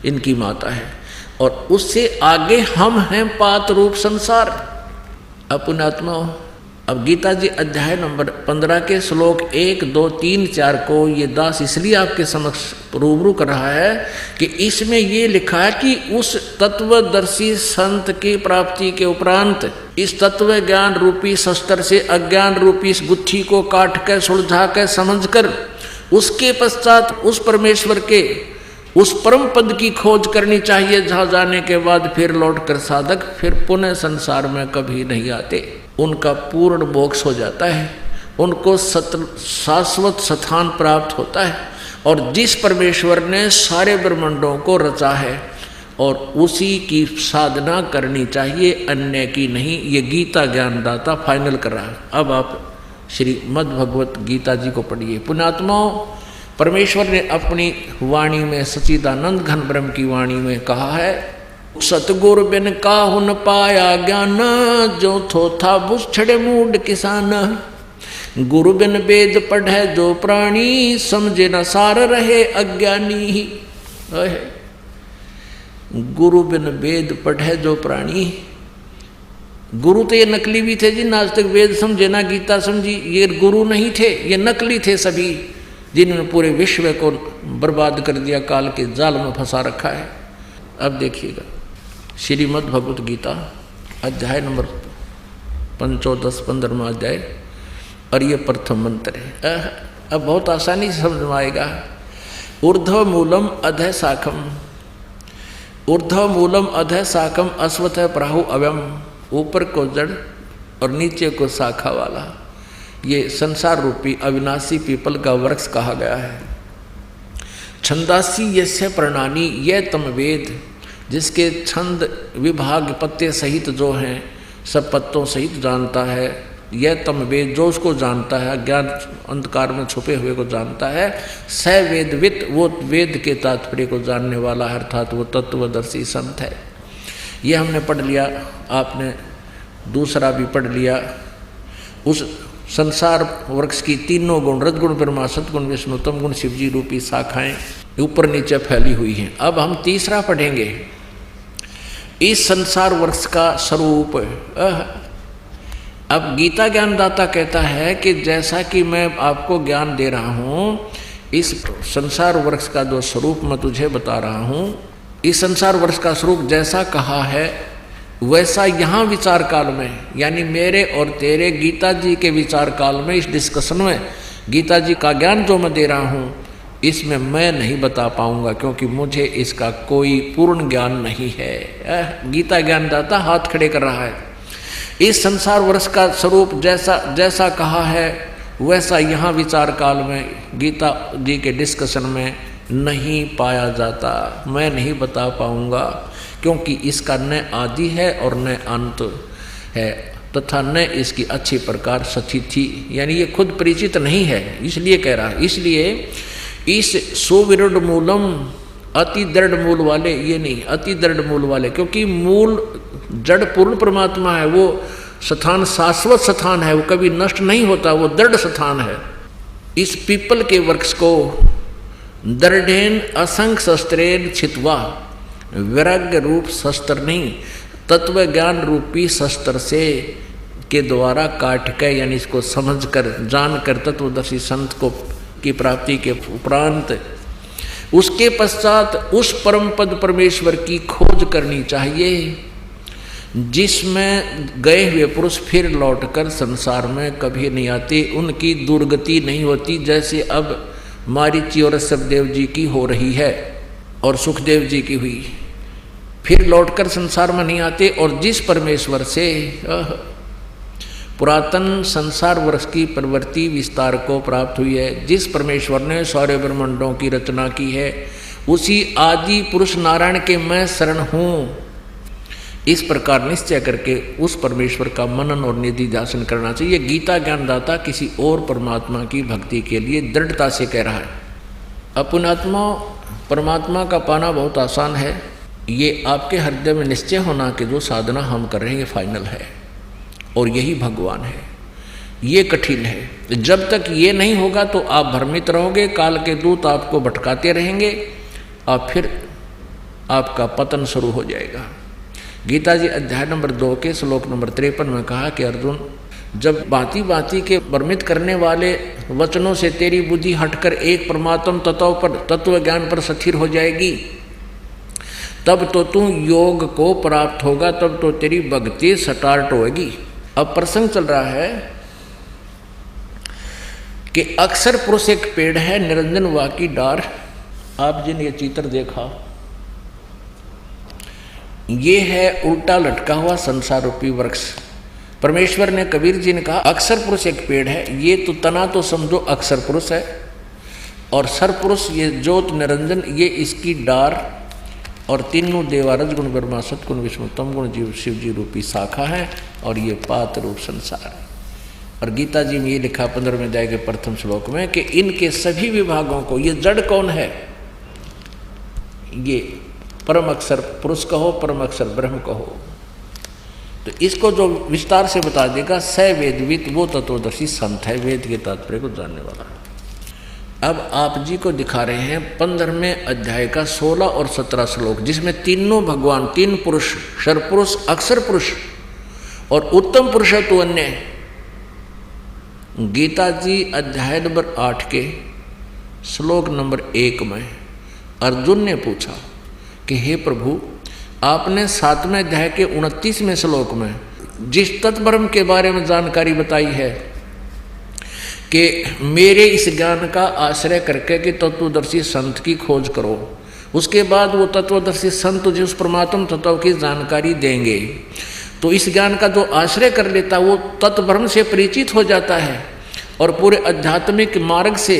इनकी माता है। और उससे आगे हम हैं पात रूप संसार। अपनात्मा। अब गीता जी अध्याय नंबर 15 के श्लोक 1, 2, 3, 4 को ये दास इसलिए आपके समक्ष रूबरू कर रहा है कि इसमें ये लिखा है कि उस तत्वदर्शी संत की प्राप्ति के उपरांत इस तत्व ज्ञान रूपी शस्त्र से अज्ञान रूपी इस गुत्थी को काट कर, सुलझा कर, समझ कर, उसके पश्चात उस परमेश्वर के उस परम पद की खोज करनी चाहिए, जहाँ जाने के बाद फिर लौट कर साधक फिर पुनः संसार में कभी नहीं आते। उनका पूर्ण मोक्ष हो जाता है, उनको शाश्वत स्थान प्राप्त होता है। और जिस परमेश्वर ने सारे ब्रह्मांडों को रचा है और उसी की साधना करनी चाहिए, अन्य की नहीं। ये गीता ज्ञानदाता फाइनल कर रहा है। अब आप श्रीमद् भगवत गीता जी को पढ़िए। पुण्यात्माओं, परमेश्वर ने अपनी वाणी में, सच्चिदानंद घन ब्रह्म की वाणी में कहा है, सतगुरु बिन काहु न पाया ज्ञान, जो थो था बुछड़े मूड किसान। गुरु बिन वेद पढ़े जो प्राणी, समझे न सार रहे अज्ञानी। गुरु बिन वेद पढ़े जो प्राणी। गुरु तो ये नकली भी थे जी, आज तक वेद समझे ना गीता समझी, ये गुरु नहीं थे, ये नकली थे सभी, जिन्होंने पूरे विश्व को बर्बाद कर दिया, काल के जाल में फंसा रखा है। अब देखिएगा श्रीमद् भगवत गीता अध्याय नंबर 15, 15वां अध्याय, और ये प्रथम मंत्र है। अब बहुत आसानी से समझ में आएगा। ऊर्ध्व मूलम अधः शाखम, ऊर्ध्व मूलम अधः शाखम अश्वत्थ प्राहु अव्यम। ऊपर को जड़ और नीचे को शाखा वाला ये संसार रूपी अविनाशी पीपल का वृक्ष कहा गया है। छंदासी यस्य प्रणानी, यह तम वेद, जिसके छंद विभाग पत्ते सहित जो हैं सब पत्तों सहित जानता है। यह तम वेद, जो उसको जानता है, अज्ञान अंधकार में छुपे हुए को जानता है। स वेदवित, वो वेद के तात्पर्य को जानने वाला है, अर्थात वो तत्वदर्शी संत है। ये हमने पढ़ लिया, आपने दूसरा भी पढ़ लिया। उस संसार वृक्ष की तीनों गुण, रजगुण ब्रह्मा, सतगुण विष्णु, तम गुण शिव जी रूपी शाखाएं ऊपर नीचे फैली हुई हैं। अब हम तीसरा पढ़ेंगे, इस संसार वृक्ष का स्वरूप। अब गीता ज्ञानदाता कहता है कि जैसा कि मैं आपको ज्ञान दे रहा हूँ, इस संसार वृक्ष का जो स्वरूप मैं तुझे बता रहा हूँ, इस संसार वृक्ष का स्वरूप जैसा कहा है वैसा यहाँ विचार काल में, यानी मेरे और तेरे गीता जी के विचार काल में, इस डिस्कशन में गीता जी का ज्ञान जो मैं दे रहा हूँ इसमें मैं नहीं बता पाऊंगा, क्योंकि मुझे इसका कोई पूर्ण ज्ञान नहीं है। गीता ज्ञानदाता हाथ खड़े कर रहा है। इस संसार वृक्ष का स्वरूप जैसा कहा है वैसा यहाँ विचार काल में गीता जी के डिस्कशन में नहीं पाया जाता, मैं नहीं बता पाऊंगा, क्योंकि इसका न आदि है और न अंत है, तथा न इसकी अच्छी प्रकार सची थी, यानी ये खुद परिचित नहीं है, इसलिए कह रहा है। इसलिए इस सुविरुद्ध मूलम, अति दृढ़ मूल वाले, ये नहीं अति दृढ़ मूल वाले, क्योंकि मूल जड़ पूर्ण परमात्मा है, वो स्थान शाश्वत स्थान है, वो कभी नष्ट नहीं होता, वो दृढ़ स्थान है। इस पीपल के वृक्ष को दृढ़ेन असंख्य शस्त्रेन छित्वा, वैराग्य रूप शस्त्र नहीं, तत्व ज्ञान रूपी शस्त्र से के द्वारा काट कर, यानी इसको समझ कर, जान कर तत्वदर्शी संत को की प्राप्ति के उपरांत उसके पश्चात उस परम पद परमेश्वर की खोज करनी चाहिए जिसमें गए हुए पुरुष फिर लौटकर संसार में कभी नहीं आते, उनकी दुर्गति नहीं होती, जैसे अब मारीची और सखदेव जी की हो रही है और सुखदेव जी की हुई। फिर लौटकर संसार में नहीं आते और जिस परमेश्वर से पुरातन संसार वर्ष की प्रवृत्ति विस्तार को प्राप्त हुई है, जिस परमेश्वर ने सारे ब्रह्मांडों की रचना की है, उसी आदि पुरुष नारायण के मैं शरण हूँ, इस प्रकार निश्चय करके उस परमेश्वर का मनन और निधिध्यासन करना चाहिए। गीता ज्ञानदाता किसी और परमात्मा की भक्ति के लिए दृढ़ता से कह रहा है। अपनात्मा परमात्मा का पाना बहुत आसान है, ये आपके हृदय में निश्चय होना कि जो साधना हम कर रहे हैं ये फाइनल है और यही भगवान है। ये कठिन है। जब तक ये नहीं होगा तो आप भ्रमित रहोगे, काल के दूत आपको भटकाते रहेंगे और फिर आपका पतन शुरू हो जाएगा। गीता जी अध्याय नंबर 2 के श्लोक नंबर 53 में कहा कि अर्जुन, जब भांति भांति के भ्रमित करने वाले वचनों से तेरी बुद्धि हटकर एक परमात्म तत्व ज्ञान पर स्थिर हो जाएगी, तब तो तू योग को प्राप्त होगा, तब तो तेरी भक्ति स्टार्ट होगी। अब प्रसंग चल रहा है कि अक्सर पुरुष एक पेड़ है, निरंजन वा की डार। आप जिन ये चित्र देखा, ये है उल्टा लटका हुआ संसार रूपी वृक्ष। परमेश्वर ने, कबीर जी ने कहा, अक्सर पुरुष एक पेड़ है। ये तो तना तो समझो अक्सर पुरुष है और सर पुरुष ये ज्योत निरंजन, ये इसकी डार और तीनों देवारज गुण ब्रह्मा सतगुण विष्णु तम गुण जीव शिव जी रूपी शाखा है और ये पात रूप संसार है। और गीता जी में ये लिखा 15वें अध्याय के प्रथम श्लोक में कि इनके सभी विभागों को, ये जड़ कौन है, ये परम अक्षर पुरुष कहो, परम अक्षर ब्रह्म कहो। तो इसको जो विस्तार से बता देगा, स वेदविद वो तत्वदर्शी संत है, वेद के तात्पर्य को जानने वाला। अब आप जी को दिखा रहे हैं 15वें अध्याय का 16 और 17 श्लोक, जिसमें तीनों भगवान, तीन पुरुष, क्षर पुरुष, अक्षर पुरुष और उत्तम पुरुष है तो अन्य। गीता जी अध्याय नंबर 8 के श्लोक नंबर 1 में अर्जुन ने पूछा कि हे प्रभु, आपने 7वें अध्याय के 29वें श्लोक में जिस तत्ब्रह्म के बारे में जानकारी बताई है कि मेरे इस ज्ञान का आश्रय करके कि तत्वदर्शी संत की खोज करो, उसके बाद वो तत्वदर्शी संत तुझे उस परमात्म तत्व की जानकारी देंगे, तो इस ज्ञान का जो आश्रय कर लेता वो तत्ब्रह्म से परिचित हो जाता है और पूरे आध्यात्मिक मार्ग से,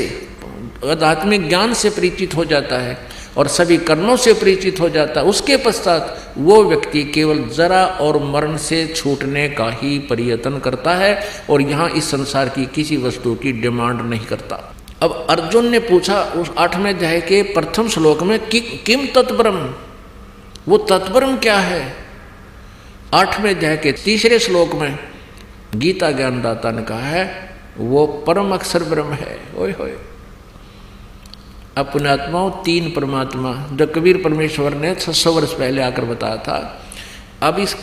आध्यात्मिक ज्ञान से परिचित हो जाता है और सभी कर्मों से परिचित हो जाता है। उसके पश्चात वो व्यक्ति केवल जरा और मरण से छूटने का ही प्रयत्न करता है और यहाँ इस संसार की किसी वस्तु की डिमांड नहीं करता। अब अर्जुन ने पूछा उस 8वें अध्याय के प्रथम श्लोक में कि किम तत्ब्रह्म, वो तत्ब्रह्म क्या है। 8वें अध्याय के 3रे श्लोक में गीता ज्ञानदाता ने कहा है वो परम अक्षर ब्रह्म है। ओए होए, अपने आत्माओं तीन परमात्मा जो कबीर परमेश्वर ने 600 वर्ष पहले आकर बताया था। अब इस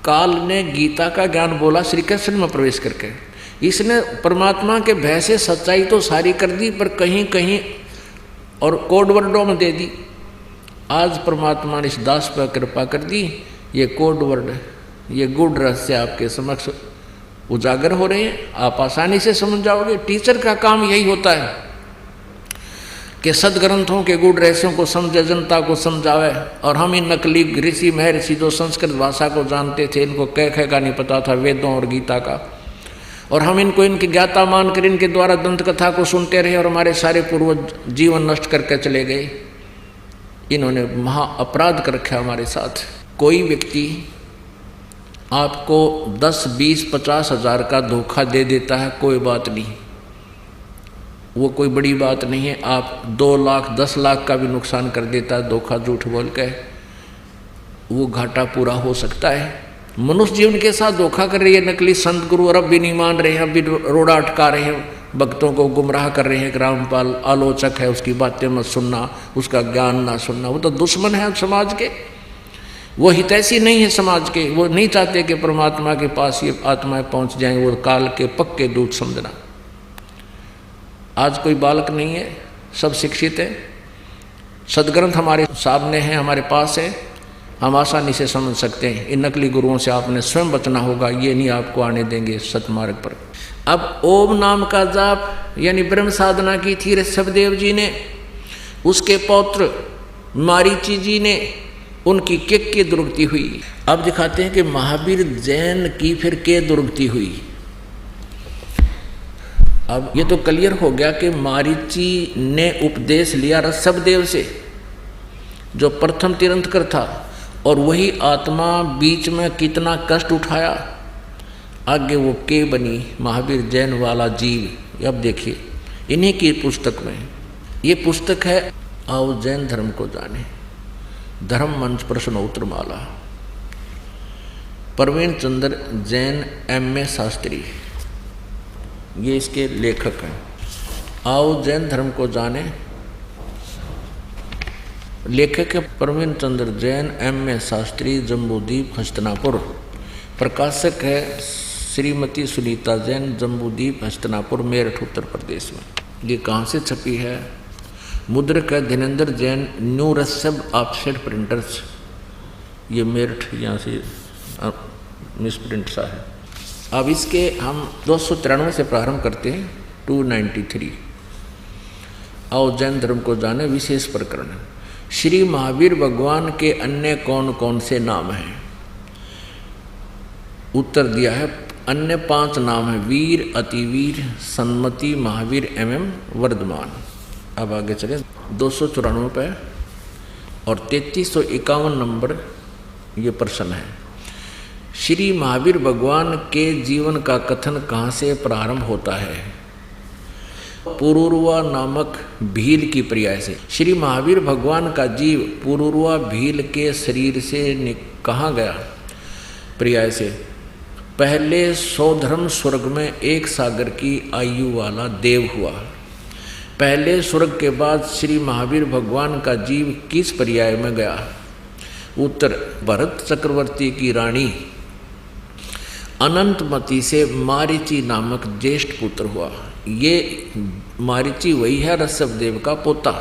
काल ने गीता का ज्ञान बोला श्री कृष्ण में प्रवेश करके, इसने परमात्मा के भय से सच्चाई तो सारी कर दी पर कहीं कहीं और कोड वर्डों में दे दी। आज परमात्मा ने इस दास पर कृपा कर दी, ये कोड वर्ड, ये गुड रहस्य आपके समक्ष उजागर हो रहे हैं, आप आसानी से समझ जाओगे। टीचर का काम यही होता है कि सदग्रंथों के गुड़ रहस्यों को समझे, जनता को समझावे। और हम इन नकली ऋषि महर्षि जो संस्कृत भाषा को जानते थे, इनको कह का नहीं पता था वेदों और गीता का, और हम इनको इनकी ज्ञाता मानकर इनके द्वारा दंत कथा को सुनते रहे और हमारे सारे पूर्वज जीवन नष्ट करके चले गए। इन्होंने महा अपराध कर रखा हमारे साथ। कोई व्यक्ति आपको 10, 20, 50 हज़ार का धोखा दे देता है, कोई बात नहीं, वो कोई बड़ी बात नहीं है। आप 2 लाख 10 लाख का भी नुकसान कर देता है धोखा झूठ बोल के, वो घाटा पूरा हो सकता है। मनुष्य जीवन के साथ धोखा कर रही है नकली संत गुरु, और अब भी नहीं मान रहे हैं, अब भी रोड़ा अटका रहे हैं, भक्तों को गुमराह कर रहे हैं। रामपाल आलोचक है, उसकी बातें मत सुनना, उसका ज्ञान ना सुनना, वो तो दुश्मन है समाज के, वो हितैषी नहीं है समाज के। वो नहीं चाहते कि परमात्मा के पास ये आत्माएं पहुंच जाएं, वो काल के पक्के दूत समझना। आज कोई बालक नहीं है, सब शिक्षित है। सदग्रंथ हमारे सामने हैं, हमारे पास है, हम आसानी से समझ सकते हैं। इन नकली गुरुओं से आपने स्वयं बचना होगा, ये नहीं आपको आने देंगे सतमार्ग पर। अब ओम नाम का जाप यानी ब्रह्म साधना की थी ऋषभदेव जी ने, उसके पौत्र मारीची जी ने, उनकी के दुर्गति हुई। अब दिखाते हैं कि महावीर जैन की फिर के दुर्गति हुई। अब ये तो क्लियर हो गया कि मारीची ने उपदेश लिया ऋषभदेव से, जो प्रथम तीर्थंकर था, और वही आत्मा बीच में कितना कष्ट उठाया, आगे वो के बनी महावीर जैन वाला जीव। अब देखिए इन्हीं की पुस्तक में, ये पुस्तक है आओ जैन धर्म को जाने, धर्म मंच प्रश्नोत्तर माला, प्रवीण चंद्र जैन M.A. शास्त्री, ये इसके लेखक हैं। आओ जैन धर्म को जाने, लेखक है प्रवीण चंद्र जैन M.A. शास्त्री, जम्बूद्वीप हस्तिनापुर। प्रकाशक है श्रीमती सुनीता जैन, जम्बूद्वीप हस्तिनापुर, मेरठ उत्तर प्रदेश में। ये कहाँ से छपी है? मुद्रक है Dhirendra Jain, new Rishabh offset printers, ये मेरठ, यहाँ से मिस प्रिंट सा है। अब इसके हम 293 से प्रारंभ करते हैं, 293। आओ जैन धर्म को जाने, विशेष प्रकरण। श्री महावीर भगवान के अन्य कौन कौन से नाम हैं? उत्तर दिया है अन्य 5 नाम हैं, वीर, अतिवीर, सन्मति, महावीर एवं वर्धमान। अब आगे चले 294 पे और 3351 नंबर ये प्रश्न है। श्री महावीर भगवान के जीवन का कथन कहाँ से प्रारंभ होता है? पुरुरवा नामक भील की पर्याय से। श्री महावीर भगवान का जीव पुरुरवा भील के शरीर से कहाँ गया? पर्याय से। पहले सौधर्म स्वर्ग में 1 सागर की आयु वाला देव हुआ। पहले स्वर्ग के बाद श्री महावीर भगवान का जीव किस पर्याय में गया? उत्तर, भरत चक्रवर्ती की रानी अनंतमती से मारीची नामक ज्येष्ठ पुत्र हुआ। ये मारीची वही है ऋषभदेव का पोता,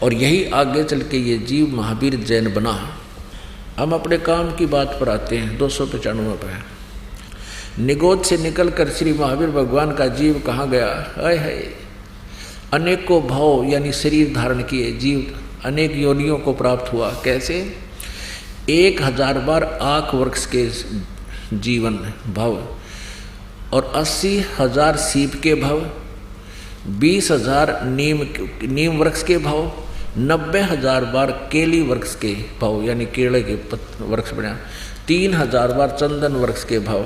और यही आगे चल के ये जीव महावीर जैन बना। हम अपने काम की बात पर आते हैं 295 पर। निगोद से निकलकर श्री महावीर भगवान का जीव कहाँ गया? हाय हाय, अनेकों भाव यानी शरीर धारण किए जीव अनेक योनियों को प्राप्त हुआ। कैसे? 1000 बार आँख वृक्ष के जीवन भव, और 80,000 सीप के भव, 20,000 नीम वृक्ष के भव, 90,000 बार केली वृक्ष के भव यानी केले के वृक्ष बना, 3,000 बार चंदन वृक्ष के भव,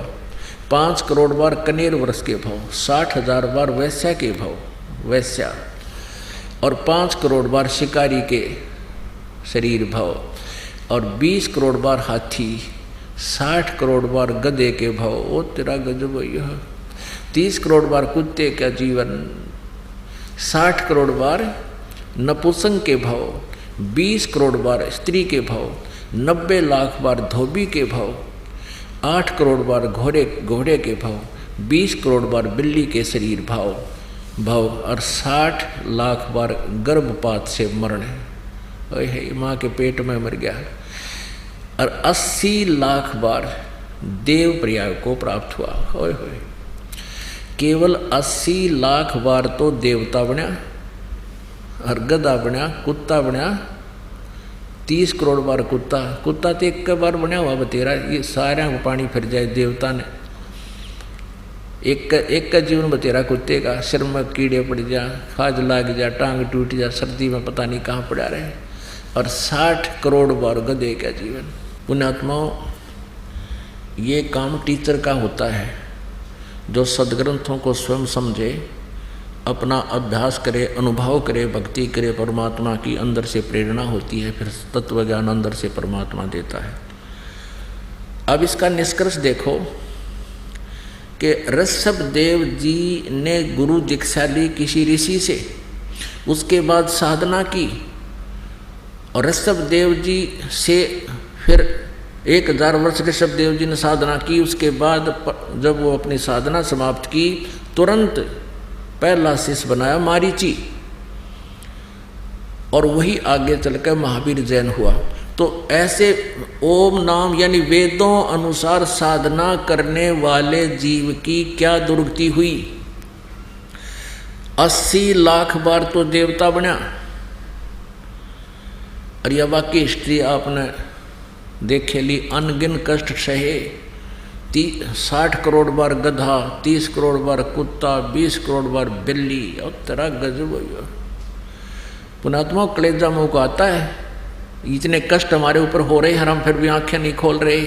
5 करोड़ बार कनेर वृक्ष के भव, 60,000 बार वैश्या के भव वैश्या, और 5 करोड़ बार शिकारी के शरीर भव, और 20 करोड़ बार हाथी, 60 करोड़ बार गधे के भव। ओ तेरा गजब यह 30 करोड़ बार कुत्ते का जीवन, 60 करोड़ बार नपुंसक के भव, 20 करोड़ बार स्त्री के भव, 90 लाख बार धोबी के भव, 8 करोड़ बार घोड़े के भव, 20 करोड़ बार बिल्ली के शरीर भव, और 60 लाख बार गर्भपात से मरण। ओए माँ के पेट में मर गया। और 80 लाख बार देव पर्याय को प्राप्त हुआ। होय होय, केवल 80 लाख बार तो देवता बना, और गधा बना, कुत्ता बना, 30 करोड़ बार कुत्ता तो एक बार बना हुआ बतेरा। ये सारा को पानी फिर जाए देवता ने, एक का जीवन बतेरा कुत्ते का, सिर में कीड़े पड़ जा, खाज लाग जा, टांग टूट जा, सर्दी में पता नहीं कहाँ पड़ा रहे, और 60 करोड़ बार गधे का जीवन। पुण्यात्माओं, ये काम टीचर का होता है, जो सदग्रंथों को स्वयं समझे, अपना अभ्यास करे, अनुभव करे, भक्ति करे, परमात्मा की अंदर से प्रेरणा होती है, फिर तत्व ज्ञान अंदर से परमात्मा देता है। अब इसका निष्कर्ष देखो कि ऋषभदेव जी ने गुरु दीक्षा ली किसी ऋषि से, उसके बाद साधना की, और ऋषभदेव जी से फिर 1000 वर्ष ऋषभदेव जी ने साधना की। उसके बाद जब वो अपनी साधना समाप्त की, तुरंत पहला शिष्य बनाया मारीची, और वही आगे चलकर महावीर जैन हुआ। तो ऐसे ओम नाम यानी वेदों अनुसार साधना करने वाले जीव की क्या दुर्गति हुई। 80 लाख बार तो देवता बना, और यह बाकी हिस्ट्री आपने देखे ली। अनगिन कष्ट सहे, 60 करोड़ बार गधा, 30 करोड़ बार कुत्ता, 20 करोड़ बार बिल्ली, और तेरा गजब हो। पुणात्मा कलेजा मुँह को आता है, इतने कष्ट हमारे ऊपर हो रहे हैं, हम फिर भी आंखें नहीं खोल रहे,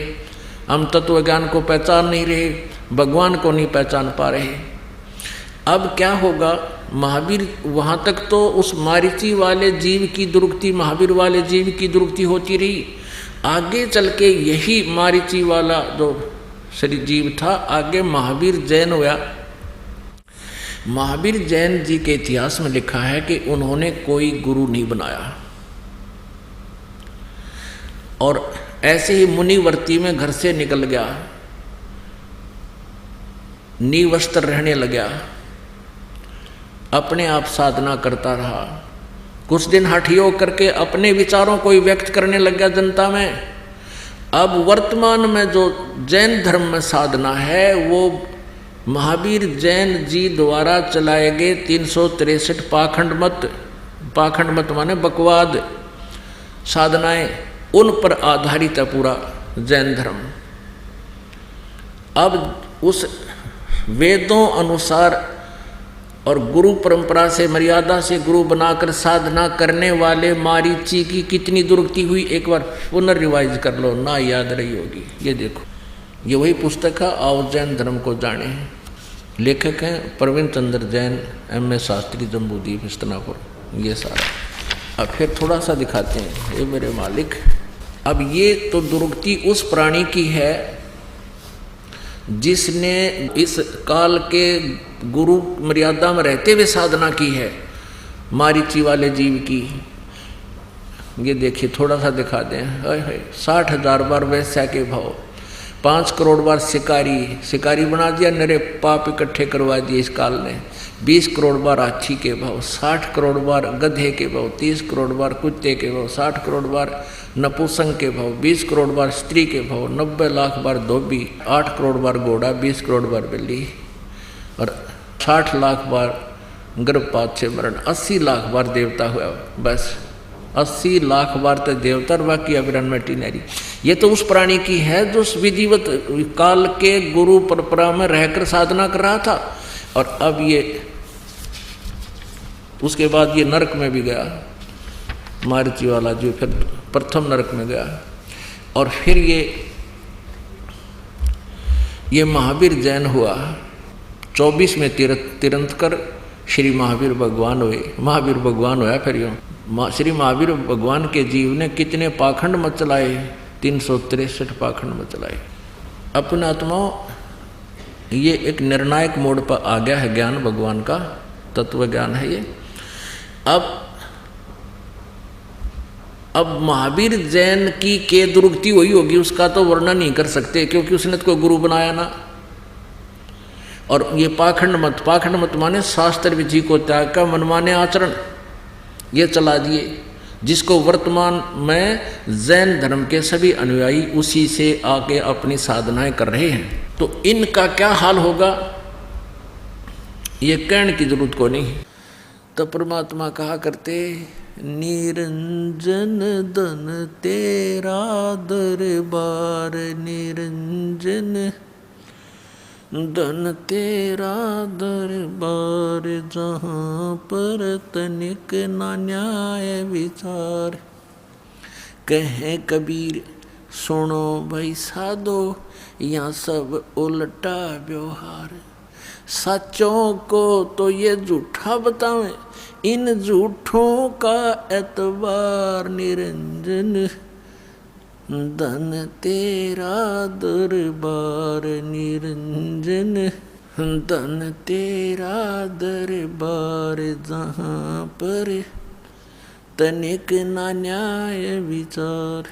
हम तत्व ज्ञान को पहचान नहीं रहे, भगवान को नहीं पहचान पा रहे। अब क्या होगा, महावीर वहाँ तक तो उस मारीची वाले जीव की दुर्गति, महावीर वाले जीव की दुर्गति होती रही। आगे चल के यही मारीची वाला जो शरीर जीव था, आगे महावीर जैन हुआ। महावीर जैन जी के इतिहास में लिखा है कि उन्होंने कोई गुरु नहीं बनाया, और ऐसे ही मुनिवर्ती में घर से निकल गया, निवस्त्र रहने लगा, अपने आप साधना करता रहा। कुछ दिन हठ योग करके अपने विचारों को ही व्यक्त करने लग गया जनता में। अब वर्तमान में जो जैन धर्म में साधना है, वो महावीर जैन जी द्वारा चलाए गए 363 पाखंड मत माने बकवाद साधनाएं, उन पर आधारित है पूरा जैन धर्म। अब उस वेदों अनुसार और गुरु परंपरा से, मर्यादा से गुरु बनाकर साधना करने वाले मारीची की कितनी दुर्गति हुई, एक बार पुनर्रिवाइज कर लो, ना याद रही होगी। ये देखो, ये वही पुस्तक है, आओ जैन धर्म को जाने। लेखक हैं प्रवीण चंद्र जैन, M.A. शास्त्री, जम्बूद्वीप, हस्तिनापुर। ये सारा अब फिर थोड़ा सा दिखाते हैं, ये मेरे मालिक। अब ये तो दुर्गति उस प्राणी की है जिसने इस काल के गुरु मर्यादा में रहते हुए साधना की है, मारीची वाले जीव की। ये देखिए, थोड़ा सा दिखा दें। 60,000 बार वैश्या के भाव, 5 करोड़ बार शिकारी बना दिया, नरे पाप इकट्ठे करवा दिए इस काल ने। 20 करोड़ बार हाथी के भाव, 60 करोड़ बार गधे के भाव, 30 करोड़ बार कुत्ते के भाव, 60 करोड़ बार नपुंसक के भाव, 20 करोड़ बार स्त्री के भाव, 90 लाख बार धोबी, 8 करोड़ बार घोड़ा, 20 करोड़ बार बिल्ली, और 60 लाख बार गर्भपात से मरण, 80 लाख बार देवता हुआ। बस 80 लाख बार तो देवता, बाकी अविरन में टीनरी। ये तो उस प्राणी की है जो विधिवत काल के गुरु परंपरा में रहकर साधना कर रहा था, और अब ये उसके बाद ये नरक में भी गया, मारीची वाला जो फिर प्रथम नरक में गया। और फिर ये महावीर जैन हुआ। 24 में तीर्थंकर श्री महावीर भगवान हुए, महावीर भगवान हुआ। फिर यूँ श्री महावीर भगवान के जीव ने कितने पाखंड मत चलाए, 363 पाखंड मत चलाए। अपने आत्माओं, ये एक निर्णायक मोड़ पर आ गया है ज्ञान, भगवान का तत्व ज्ञान है ये। अब महावीर जैन की के दुर्गति हुई होगी, उसका तो वर्णन नहीं कर सकते, क्योंकि उसने तो कोई गुरु बनाया ना। और ये पाखंड मत माने शास्त्र विधि को त्याग का मनमाने आचरण ये चला दिए, जिसको वर्तमान में जैन धर्म के सभी अनुयायी उसी से आके अपनी साधनाएं कर रहे हैं। तो इनका क्या हाल होगा ये कहने की जरूरत को नहीं। तो परमात्मा कहा करते, निरंजन धन तेरा दरबार, निरंजन धन तेरा दरबार, जहाँ पर तनिक ना न्याय विचार। कहे कबीर सुनो भाई साधो, यहाँ सब उल्टा व्यवहार। सच्चों को तो ये झूठा बतावें, इन झूठों का एतबार। निरंजन धन तेरा दरबार, निरंजन धन तेरा दरबार, जहाँ पर तनिक ना न्याय विचार।